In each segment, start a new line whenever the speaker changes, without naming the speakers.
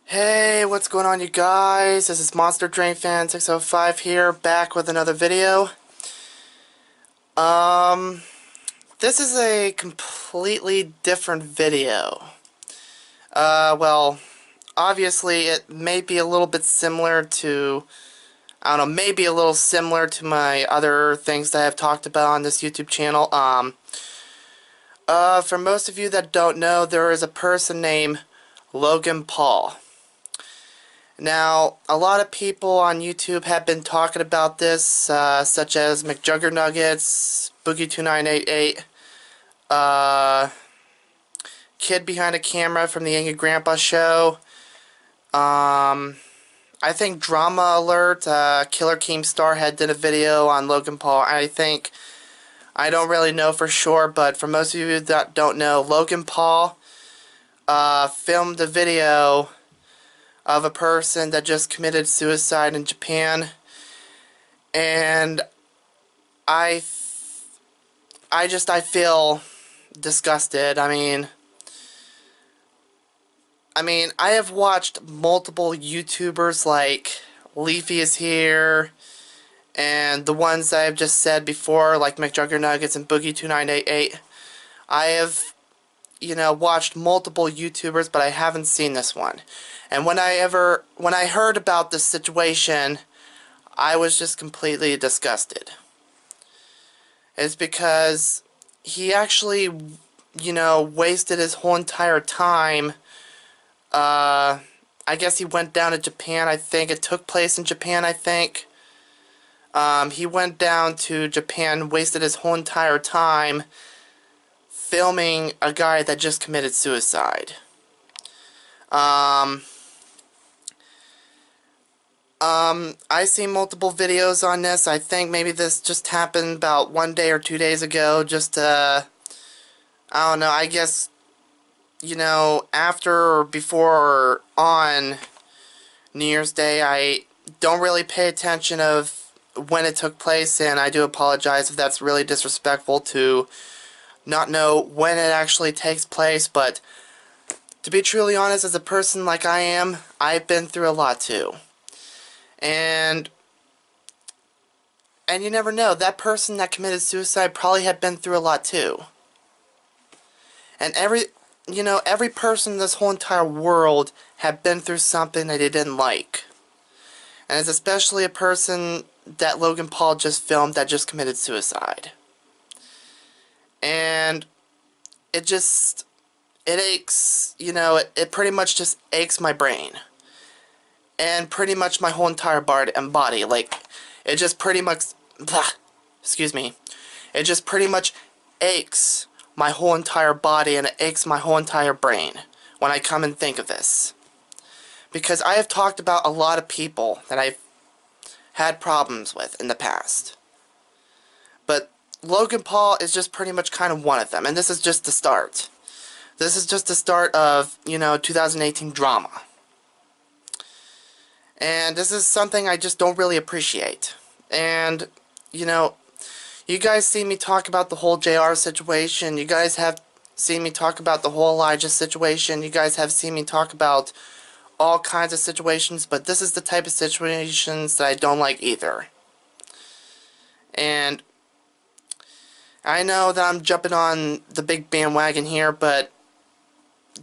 Hey, what's going on, you guys? This is Monster Drain Fan 605 here, back with another video. Um, this is a completely different video. Well, obviously it may be a little bit similar to, I don't know, maybe a little similar to my other things that I've talked about on this YouTube channel. For most of you that don't know, there is a person named Logan Paul. Now, a lot of people on YouTube have been talking about this, such as McJuggernuggets, Boogie2988, Kid Behind a Camera from the Angry Grandpa Show, I think Drama Alert, Killer Keemstar had did a video on Logan Paul. I don't really know for sure, but for most of you that don't know, Logan Paul, filmed a video of a person that just committed suicide in Japan, and I feel disgusted. I have watched multiple YouTubers like Leafy is Here, and the ones that I've just said before, like McJuggernuggets and Boogie2988. I have, watched multiple YouTubers, but I haven't seen this one. And when I heard about this situation, I was just completely disgusted. It's because he actually, wasted his whole entire time. I guess he went down to Japan, I think. It took place in Japan, I think. He went down to Japan, wasted his whole entire time filming a guy that just committed suicide. I seen multiple videos on this. I think maybe this just happened about 1 day or 2 days ago. I don't know, I guess, after or before or on New Year's Day. I don't really pay attention of when it took place, and I do apologize if that's really disrespectful to not know when it actually takes place, but to be truly honest, as a person like I am, I've been through a lot too. And you never know, that person that committed suicide probably had been through a lot too. And every person in this whole entire world had been through something that they didn't like. And it's especially a person that Logan Paul just filmed that just committed suicide. And it aches, it pretty much just aches my brain. And pretty much my whole entire body. Like, it just pretty much, excuse me, it just pretty much aches my whole entire body, and it aches my whole entire brain when I come and think of this. Because I have talked about a lot of people that I've had problems with in the past. But Logan Paul is just pretty much kind of one of them, and this is just the start. This is just the start of, 2018 drama. And this is something I just don't really appreciate. And, you guys see me talk about the whole JR situation. You guys have seen me talk about the whole Elijah situation. You guys have seen me talk about all kinds of situations, but this is the type of situations that I don't like either. And I know that I'm jumping on the big bandwagon here, but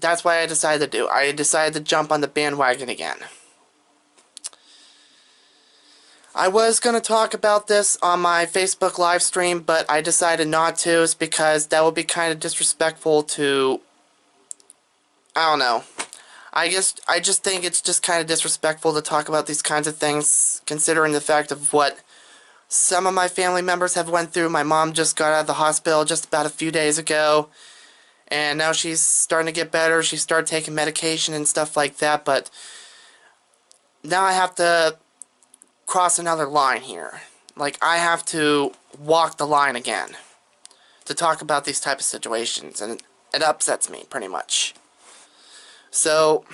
that's what I decided to do. I decided to jump on the bandwagon again. I was going to talk about this on my Facebook live stream, but I decided not to. It's because that would be kind of disrespectful to, I don't know. I just think it's just kind of disrespectful to talk about these kinds of things, considering the fact of what some of my family members have went through. My mom just got out of the hospital just about a few days ago, and now she's starting to get better. She started taking medication and stuff like that, but now I have to cross another line here. Like, I have to walk the line again to talk about these type of situations, and it upsets me pretty much. So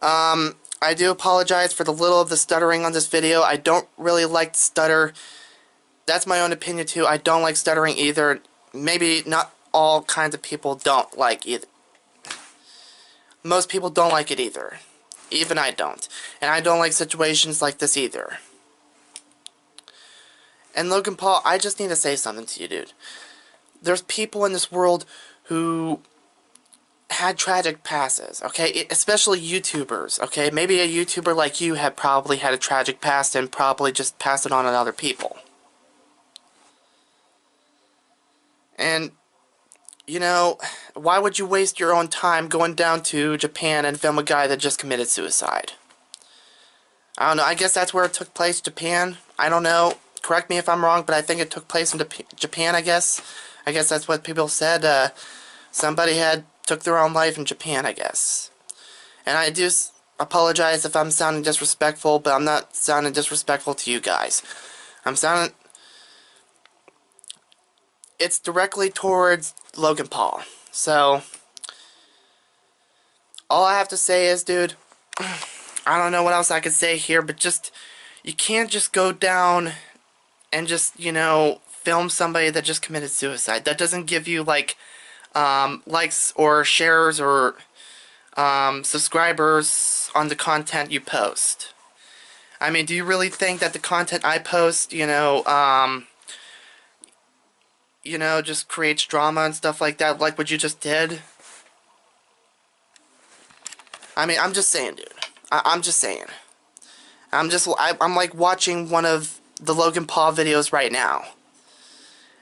I do apologize for the little of the stuttering on this video. I don't really like to stutter. That's my own opinion too. I don't like stuttering either. Maybe not all kinds of people don't like either. most people don't like it either. Even I don't. And I don't like situations like this either. And Logan Paul, I just need to say something to you, dude. There's people in this world who had tragic passes, okay? Especially YouTubers, okay? Maybe a YouTuber like you had probably had a tragic past and probably just passed it on to other people. And, you know, why would you waste your own time going down to Japan and film a guy that just committed suicide? I don't know, I guess that's where it took place, Japan. I don't know, correct me if I'm wrong, but I think it took place in Japan, I guess. I guess that's what people said. Somebody had took their own life in Japan, I guess. And I do apologize if I'm sounding disrespectful, but I'm not sounding disrespectful to you guys. I'm sounding... It's directly towards Logan Paul. So, all I have to say is, dude, I don't know what else I could say here, but just, you can't just go down and just, you know, film somebody that just committed suicide. That doesn't give you, like, likes or shares or subscribers on the content you post. I mean, do you really think that the content I post, just creates drama and stuff like that, like what you just did? I mean, I'm just saying, dude. I'm just saying. I'm like watching one of the Logan Paul videos right now.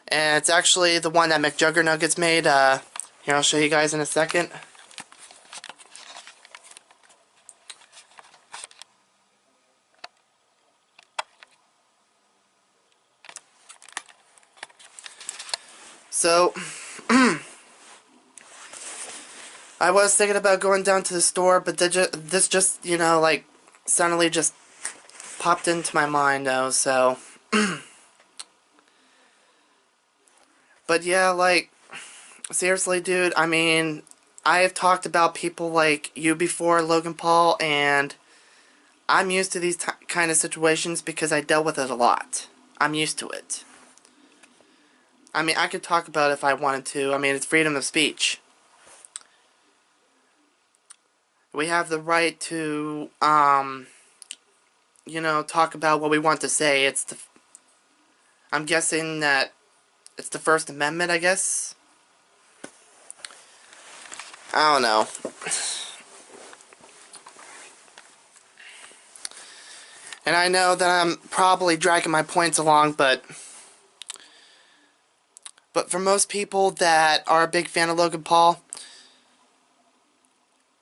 And it's actually the one that McJuggernuggets made. Here, I'll show you guys in a second. So, I was thinking about going down to the store, but this just, like, suddenly just popped into my mind, though, so... But yeah, like, seriously, dude, I mean, I have talked about people like you before, Logan Paul, and I'm used to these kind of situations because I dealt with it a lot. I'm used to it. I mean, I could talk about it if I wanted to. I mean, it's freedom of speech. We have the right to, talk about what we want to say. I'm guessing that it's the First Amendment, I guess? I don't know. And I know that I'm probably dragging my points along, but for most people that are a big fan of Logan Paul,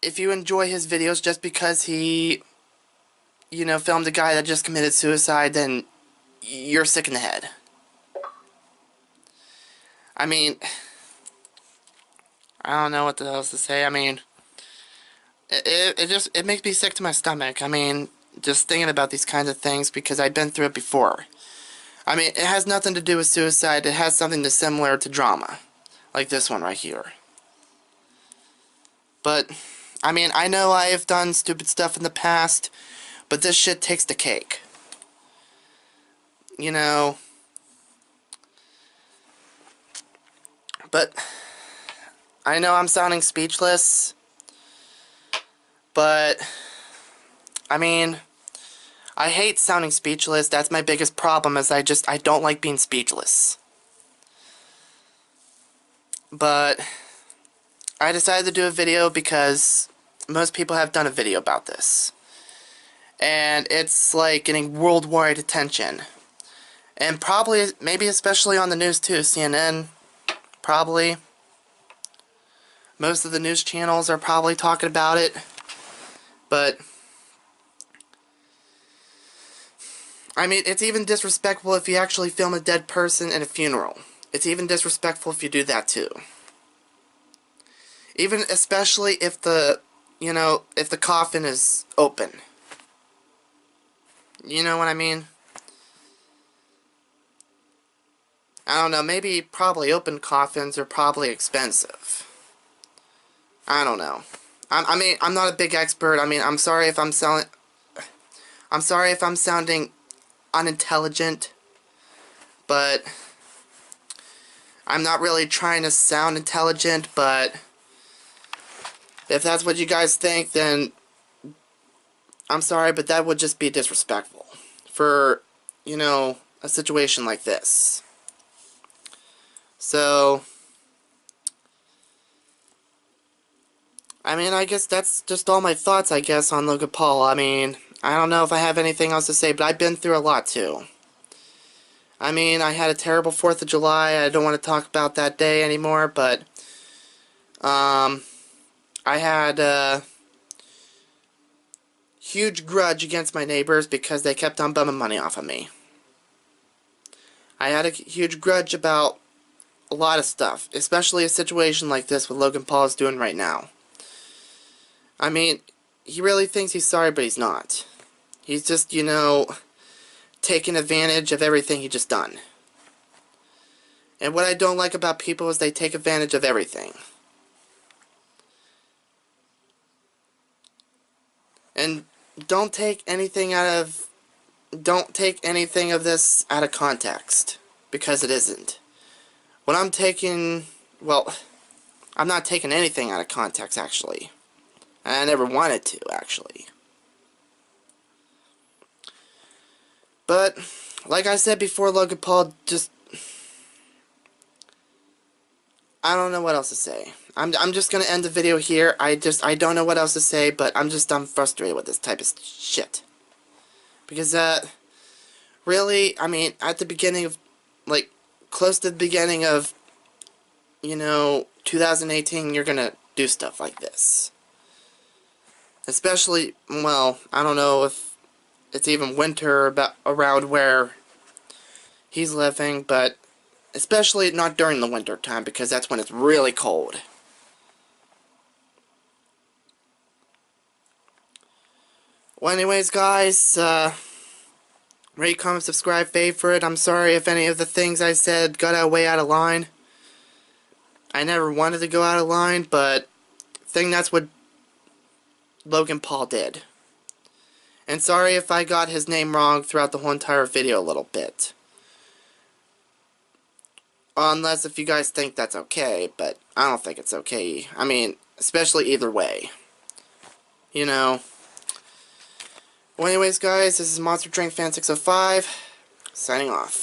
if you enjoy his videos just because he, filmed a guy that just committed suicide, then you're sick in the head. I mean, I don't know what else to say. I mean, it makes me sick to my stomach. I mean, just thinking about these kinds of things because I've been through it before. I mean, it has nothing to do with suicide. It has something similar to drama. Like this one right here. But, I mean, I know I have done stupid stuff in the past, but this shit takes the cake. But, I know I'm sounding speechless, but, I mean, I hate sounding speechless. That's my biggest problem, is I don't like being speechless. But I decided to do a video because most people have done a video about this. And it's like getting worldwide attention. And probably, maybe especially on the news too. CNN, probably. Most of the news channels are probably talking about it. But I mean, it's even disrespectful if you actually film a dead person at a funeral. It's even disrespectful if you do that too. Even especially if the coffin is open. You know what I mean? I don't know, maybe probably open coffins are probably expensive. I don't know. I mean, I'm not a big expert. I mean, I'm sorry if I'm sounding unintelligent, but I'm not really trying to sound intelligent, but If that's what you guys think, then I'm sorry, but that would just be disrespectful for, you know, a situation like this. So, I mean, I guess that's just all my thoughts, I guess, on Logan Paul. I mean, I don't know if I have anything else to say, but I've been through a lot, too. I mean, I had a terrible 4th of July. I don't want to talk about that day anymore, but, I had a huge grudge against my neighbors because they kept on bumming money off of me. I had a huge grudge about a lot of stuff, especially a situation like this what Logan Paul is doing right now. I mean, he really thinks he's sorry, but he's not. He's just, you know, taking advantage of everything he just done. And what I don't like about people is they take advantage of everything. And don't take anything of this out of context, because it isn't. What I'm taking, well, I'm not taking anything out of context, actually. And I never wanted to, actually. But, like I said before, Logan Paul just... I don't know what else to say. I'm just gonna end the video here. I don't know what else to say, but I'm frustrated with this type of shit. Because, really, I mean, at the beginning of, like, close to the beginning of, you know, 2018, you're gonna do stuff like this. Especially, well, I don't know if it's even winter around where he's living, but especially not during the winter time, because that's when it's really cold. Well, anyways, guys, rate, comment, subscribe, favorite. I'm sorry if any of the things I said got way out of line. I never wanted to go out of line, but I think that's what Logan Paul did. And sorry if I got his name wrong throughout the whole entire video a little bit. Unless if you guys think that's okay, but I don't think it's okay. I mean, especially either way. You know. Well, anyways, guys, this is Monster Drink Fan 605, signing off.